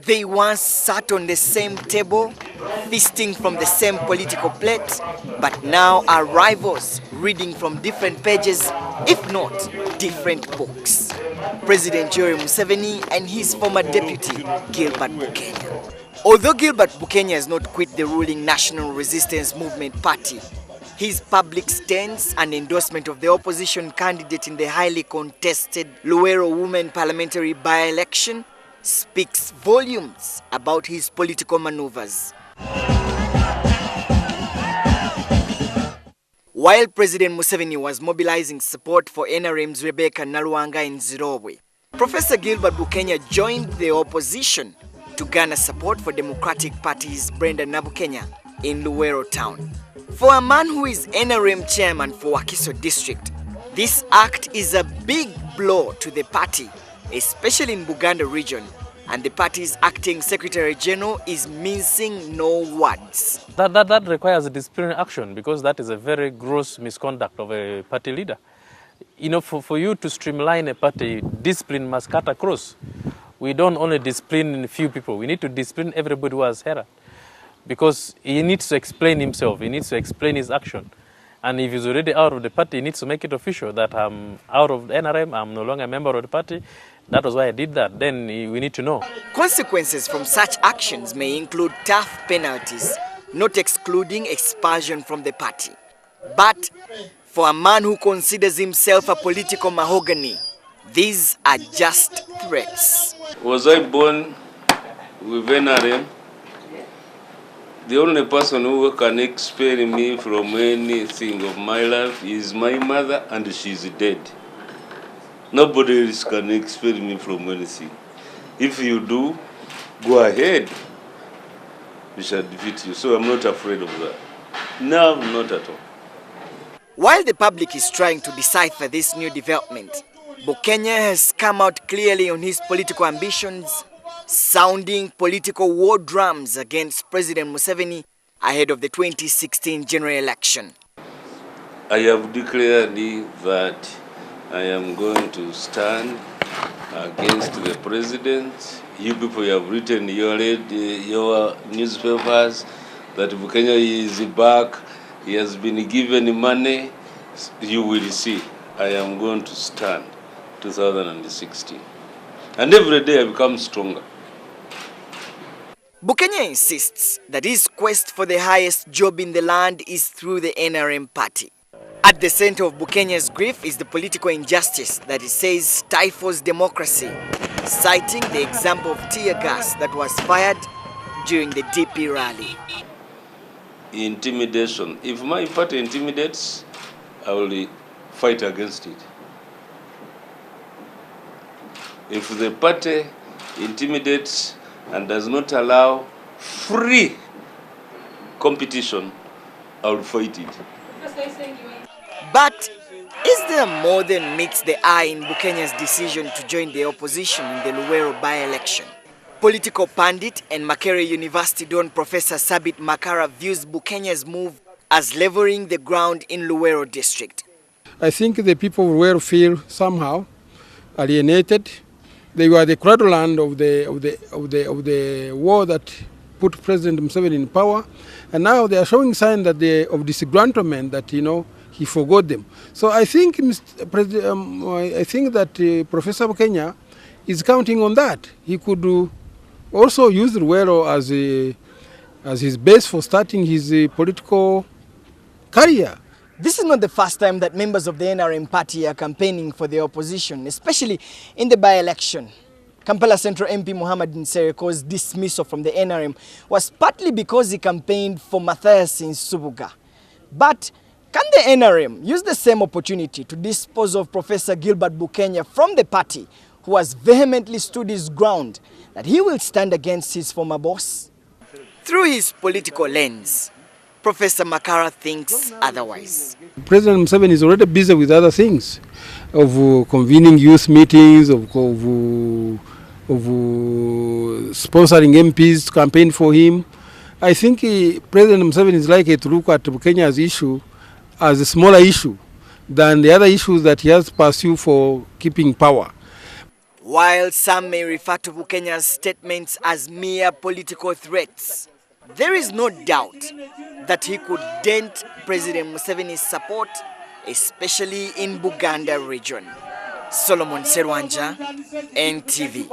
They once sat on the same table, feasting from the same political plate, but now are rivals, reading from different pages, if not different books. President Yoweri Museveni and his former deputy, Gilbert Bukenya. Although Gilbert Bukenya has not quit the ruling National Resistance Movement Party, his public stance and endorsement of the opposition candidate in the highly contested Luweero women parliamentary by-election speaks volumes about his political maneuvers. While President Museveni was mobilizing support for NRM's Rebecca Nalwanga in Zimbabwe, Professor Gilbert Bukenya joined the opposition to garner support for Democratic Party's Brenda Nabukenya in Luweero town. For a man who is NRM chairman for Wakiso district, this act is a big blow to the party, especially in Buganda region, and the party's acting Secretary General is mincing no words. That requires a disciplinary action, because that is a very gross misconduct of a party leader. You know, for you to streamline a party, discipline must cut across. We don't only discipline a few people, we need to discipline everybody who has erred. Because he needs to explain himself, he needs to explain his action. And if he's already out of the party, he needs to make it official that I'm out of the NRM, I'm no longer a member of the party. That was why I did that. Then we need to know. Consequences from such actions may include tough penalties, not excluding expulsion from the party. But for a man who considers himself a political mahogany, these are just threats. Was I born with NRM? The only person who can expel me from anything of my life is my mother, and she's dead. Nobody else can expel me from anything. If you do, go ahead. We shall defeat you. So I'm not afraid of that. No, not at all. While the public is trying to decipher this new development, Bukenya has come out clearly on his political ambitions, sounding political war drums against President Museveni ahead of the 2016 general election. I have declared that I am going to stand against the president. You people have written your newspapers that Bukenya is back. He has been given money. You will see. I am going to stand 2016. And every day I become stronger. Bukenya insists that his quest for the highest job in the land is through the NRM party. At the center of Bukenya's grief is the political injustice that he says stifles democracy, citing the example of tear gas that was fired during the DP rally. Intimidation. If my party intimidates, I will fight against it. If the party intimidates and does not allow free competition, I will fight it. But is there more than meets the eye in Bukenya's decision to join the opposition in the Luweero by-election? Political pundit and Makerere University Don Professor Sabit Makara views Bukenya's move as leveling the ground in Luweero district. I think the people of Luweero feel somehow alienated. They were the cradleland of the war that put President Museveni in power, and now they are showing signs that of disgruntlement, that he forgot them. So I think that Professor Bukenya is counting on that. He could also use Luweero as his base for starting his political career. This is not the first time that members of the NRM party are campaigning for the opposition, especially in the by-election. Kampala Central MP Muhammad Nsereko's dismissal from the NRM was partly because he campaigned for Matthias Nsubuga. But can the NRM use the same opportunity to dispose of Professor Gilbert Bukenya from the party, who has vehemently stood his ground that he will stand against his former boss? Through his political lens, Professor Makara thinks otherwise. President Museveni is already busy with other things, of convening youth meetings, of sponsoring MPs to campaign for him. I think President Museveni is likely to look at Bukenya's issue as a smaller issue than the other issues that he has pursued for keeping power. While some may refer to Bukenya's statements as mere political threats, there is no doubt that he could dent President Museveni's support, especially in Buganda region. Solomon Serwanja, NTV.